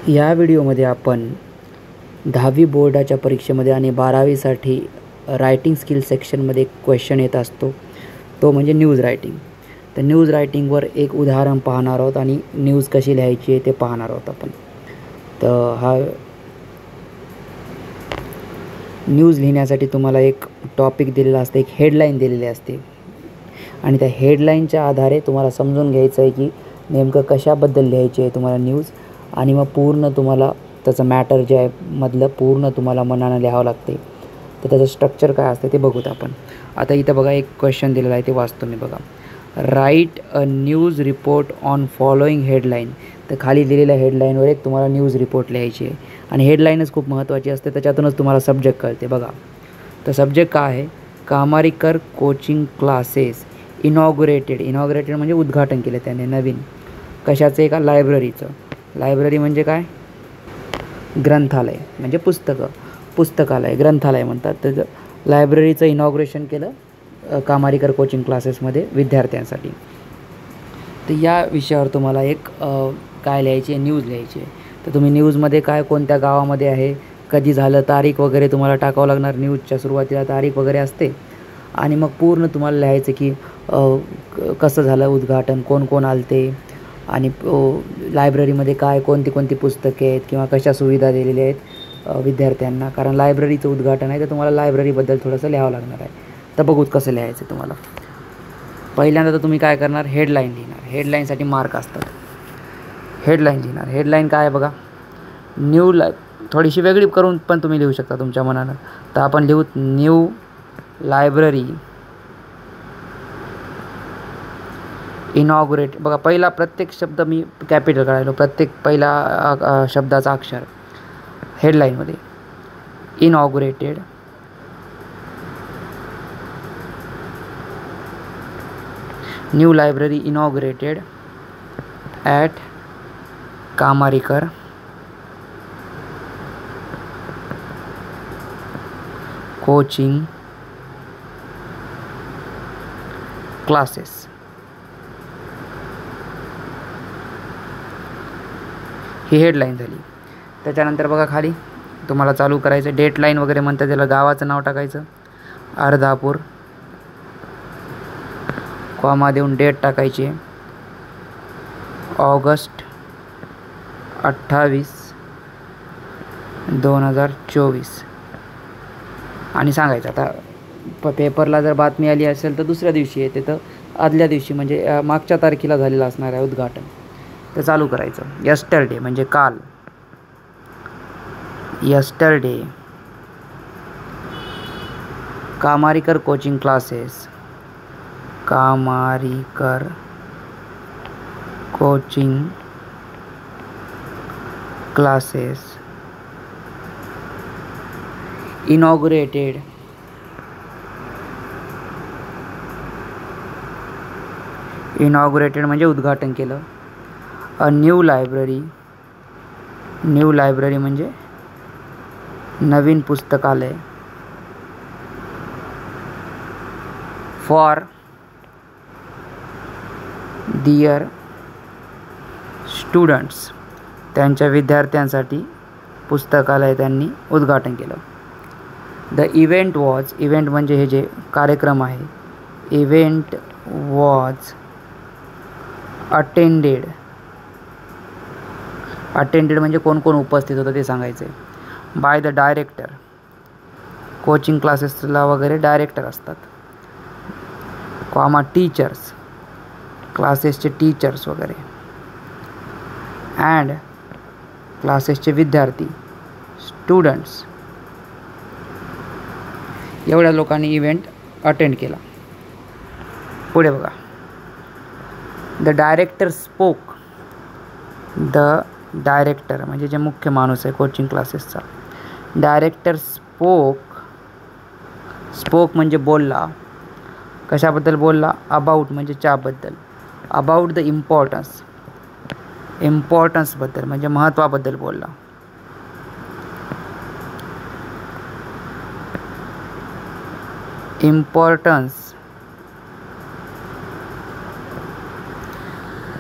या व्हिडिओमध्ये आपण 10वी बोर्डाच्या परीक्षेमध्ये आणि 12वीसाठी रायटिंग स्किल सेक्शनमध्ये एक क्वेश्चन येत असतो, तो म्हणजे न्यूज रायटिंग. तर न्यूज रायटिंगवर एक उदाहरण पाहणार आहोत आणि न्यूज कशी लिहायची आहे ते पाहणार आहोत आपण. तर हा न्यूज लिहिण्यासाठी तुम्हाला एक टॉपिक दिलेला असते, एक हेडलाईन दिलेली असते आणि त्या हेडलाईनच्या आधारे तुम्हाला समजून घ्यायचं आहे की नेमकं कशाबद्दल लिहायची आहे तुम्हाला न्यूज. आणि मग पूर्ण तुम्हाला त्याचं मॅटर जे आहे मधलं पूर्ण तुम्हाला मनानं लिहावं लागते. तर त्याचं स्ट्रक्चर काय असते ते बघूत आपण. आता इथं बघा एक क्वेश्चन दिलेला आहे, ते वाचतो मी बघा. Right a news report on following headline. तर खाली दिलेल्या हेडलाईनवर एक तुम्हाला न्यूज रिपोर्ट लिहायची आहे आणि हेडलाईनच खूप महत्त्वाची असते, त्याच्यातूनच तुम्हाला सब्जेक्ट कळते बघा. तर सब्जेक्ट काय आहे? कामारीकर कोचिंग क्लासेस इनॉग्रेटेड म्हणजे उद्घाटन केलं त्याने नवीन. कशाचं? एका लायब्ररीचं. लायब्ररी म्हणजे काय? ग्रंथालय म्हणजे पुस्तकालय, ग्रंथालय म्हणतात. तर लायब्ररीचं इनॉग्रेशन केलं कामारीकर कोचिंग क्लासेसमध्ये विद्यार्थ्यांसाठी. तर या विषयावर तुम्हाला एक काय लिहायची आहे? न्यूज लिहायची आहे. तर तुम्ही न्यूजमध्ये काय, कोणत्या गावामध्ये आहे, कधी झालं, तारीख वगैरे तुम्हाला टाकावं लागणार. न्यूजच्या सुरुवातीला तारीख वगैरे असते आणि मग पूर्ण तुम्हाला लिहायचं की कसं झालं उद्घाटन, कोण कोण आलते आणि लायब्ररीमध्ये काय, कोणती पुस्तके आहेत किंवा कशा सुविधा दिलेल्या आहेत विद्यार्थ्यांना. कारण लायब्ररीचं उद्घाटन आहे तर तुम्हाला लायब्ररीबद्दल थोडंसं लिहावं लागणार आहे. तर बघूत कसं लिहायचं तुम्हाला. पहिल्यांदा तर तुम्ही काय करणार? हेडलाईन लिहिणार. हेडलाईनसाठी मार्क असतात. हेडलाईन लिहिणार. हेडलाईन काय आहे बघा, थोडीशी वेगळी करून पण तुम्ही लिहू शकता तुमच्या मनानं. तर आपण लिहूत न्यू लायब्ररी इनॉग्रेट. बघा पहिला प्रत्येक शब्द मी कॅपिटल काढायलो, प्रत्येक पहिला शब्दाचा अक्षर हेडलाईनमध्ये. Inaugurated new library inaugurated at Kamarikar coaching classes. ही हेडलाईन झाली. त्याच्यानंतर बघा खाली तुम्हाला चालू करायचं, डेटलाईन वगैरे म्हणतात त्याला. गावाचं नाव टाकायचं अर्धापूर, कॉमा देऊन डेट टाकायची ऑगस्ट 28, 2024 आणि सांगायचं. आता पेपरला जर बातमी आली असेल तर दुसऱ्या दिवशी येते, तर आदल्या दिवशी म्हणजे मागच्या तारखेला झालेलं असणार आहे उद्घाटन. तर चालू करायचं. यस्टरडे म्हणजे काल. Yesterday Kamarikar coaching classes, Kamarikar coaching classes inaugurated म्हणजे उद्घाटन केलं. अ न्यू लायब्ररी म्हणजे नवीन पुस्तकालय. फॉर दिअर स्टुडंट्स त्यांच्या विद्यार्थ्यांसाठी पुस्तकालय त्यांनी उद्घाटन केलं. द इव्हेंट म्हणजे हे जे कार्यक्रम आहे, इव्हेंट वॉज अटेंडेड म्हणजे कोण कोण उपस्थित होतं ते सांगायचं आहे. By the director. कोचिंग क्लासेसला वगैरे डायरेक्टर असतात. कॉमा टीचर्स, क्लासेसचे टीचर्स वगैरे. अँड क्लासेसचे विद्यार्थी, स्टुडंट्स. एवढ्या लोकांनी इव्हेंट अटेंड केला. पुढे बघा. The director spoke. The director म्हणजे जे मुख्य माणूस आहे कोचिंग क्लासेसचा. डायरेक्टर स्पोक म्हणजे बोलला. कशाबद्दल बोलला? अबाउट म्हणजे च्याबद्दल. अबाउट द इम्पॉर्टन्सबद्दल म्हणजे महत्त्वाबद्दल बोलला. Importance.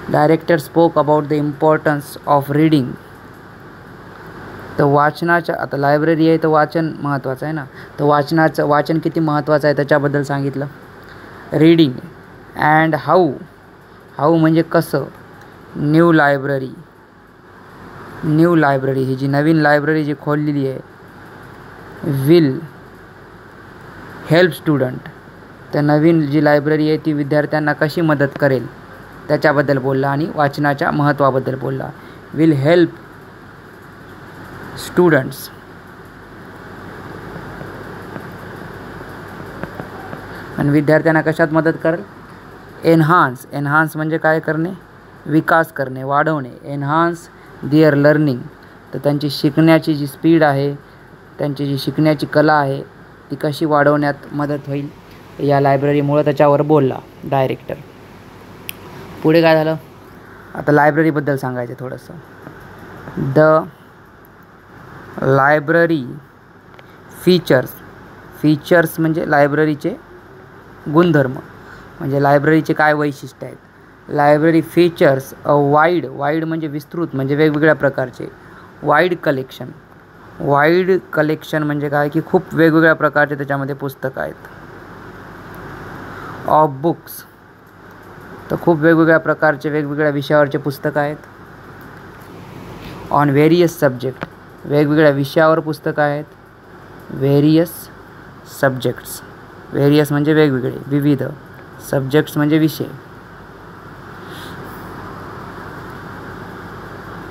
Director spoke about the importance of reading तर वाचनाच्या, आता लायब्ररी आहे तर वाचन महत्त्वाचं आहे ना, तर वाचन किती महत्त्वाचं आहे त्याच्याबद्दल सांगितलं. रीडिंग अँड हाऊ म्हणजे कसं. न्यू लायब्ररी ही जी नवीन लायब्ररी जी खोललेली आहे, विल हेल्प स्टुडंट, तर नवीन जी लायब्ररी आहे ती विद्यार्थ्यांना कशी मदत करेल त्याच्याबद्दल बोलला आणि वाचनाच्या महत्त्वाबद्दल बोलला. Will help students. आणि विद्यार्थ्यांना कशात मदत करेल. एन्हान्स म्हणजे काय करणे, विकास करणे, वाढवणे. एन्हान्स दिअर लर्निंग, तर त्यांची शिकण्याची जी स्पीड आहे, त्यांची जी शिकण्याची कला आहे ती कशी वाढवण्यात मदत होईल या लायब्ररीमुळे त्याच्यावर बोलला डायरेक्टर. पुढे काय झालं, आता लायब्ररीबद्दल सांगायचं थोडंसं. द लायब्ररी फीचर्स म्हणजे लायब्ररीचे गुणधर्म, म्हणजे लायब्ररीचे काय वैशिष्ट्य आहेत. लायब्ररी फीचर्स अ वाईड म्हणजे विस्तृत, म्हणजे वेगवेगळ्या प्रकारचे. वाईड कलेक्शन म्हणजे काय की खूप वेगवेगळ्या प्रकारचे त्याच्यामध्ये पुस्तकं आहेत. ऑफ बुक्स, तर खूप वेगवेगळ्या प्रकारचे वेगवेगळ्या विषयावरचे पुस्तकं आहेत. ऑन व्हेरियस सब्जेक्ट, वेगवेगळ्या विषयावर पुस्तकं आहेत. व्हेरियस सब्जेक्ट्स, व्हेरियस म्हणजे वेगवेगळे, विविध. सब्जेक्ट्स म्हणजे विषय.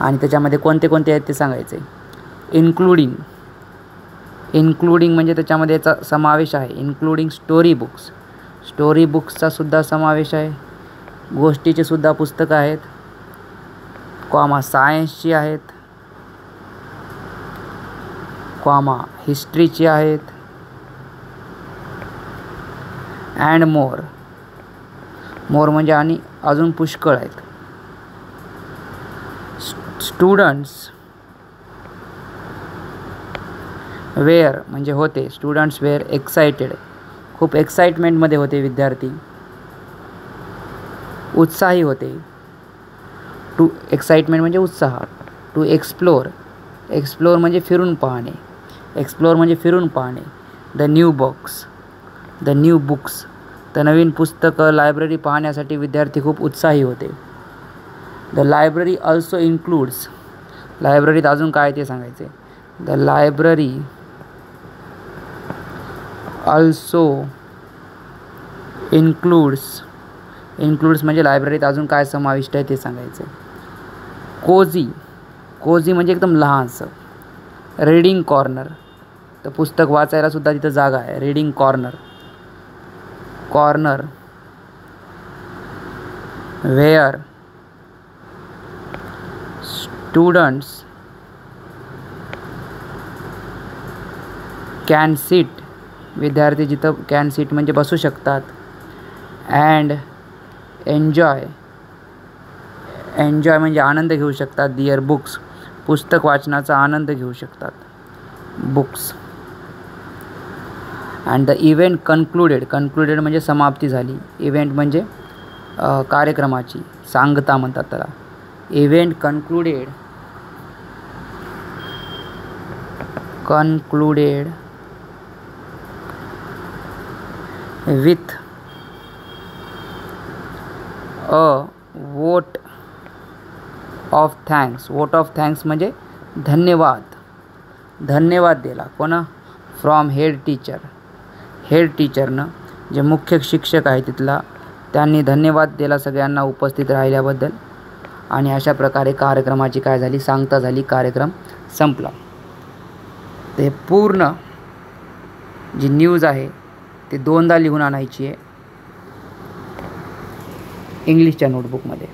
आणि त्याच्यामध्ये कोणते कोणते आहेत ते सांगायचे. इन्क्लुडिंग म्हणजे त्याच्यामध्ये याचा समावेश आहे. इन्क्लुडिंग स्टोरी बुक्सचा सुद्धा समावेश आहे. गोष्टीचे सुद्धा पुस्तकं आहेत. सायन्सची आहेत. हिस्ट्रीची आहेत. अँड मोर म्हणजे आणि अजून पुष्कळ आहेत. स्टुडंट्स वेअर म्हणजे होते. स्टुडंट्स वेअर एक्साइटेड, खूप एक्साइटमेंटमध्ये होते विद्यार्थी. उत्साही होते. एक्साइटमेंट म्हणजे उत्साह. टू एक्सप्लोर म्हणजे फिरून पाहणे. द न्यू बुक्स, तर नवीन पुस्तकं लायब्ररी पाहण्यासाठी विद्यार्थी खूप उत्साही होते. द लायब्ररी ऑल्सो इन्क्लूड्स, लायब्ररीत अजून काय ते सांगायचे. द लायब्ररी ऑल्सो इन्क्लूड्स म्हणजे लायब्ररीत अजून काय समाविष्ट आहे ते सांगायचे. कोझी म्हणजे एकदम लहानसं. रीडिंग कॉर्नर, तर पुस्तक वाचायला सुद्धा तिथं जागा आहे. Reading corner where students can sit, विद्यार्थी जिथं कॅन सिट म्हणजे बसू शकतात. अँड एन्जॉय म्हणजे आनंद घेऊ शकतात. दिअर बुक्स, पुस्तक वाचनाचा आनंद घेऊ शकतात. Books. And the event concluded म्हणजे समाप्ती झाली. इव्हेंट म्हणजे कार्यक्रमाची सांगता म्हणतात त्याला. Event concluded with a vote of thanks म्हणजे धन्यवाद दिला. कोणा? फ्रॉम हेड टीचरनं, जे मुख्य शिक्षक आहे तिथला, त्यांनी धन्यवाद दिला सगळ्यांना उपस्थित राहिल्याबद्दल. आणि अशा प्रकारे कार्यक्रमाची काय झाली, सांगता झाली. कार्यक्रम संपला. ते पूर्ण जी न्यूज आहे ते 2दा लिहून आणायची आहे इंग्लिशच्या नोटबुकमध्ये.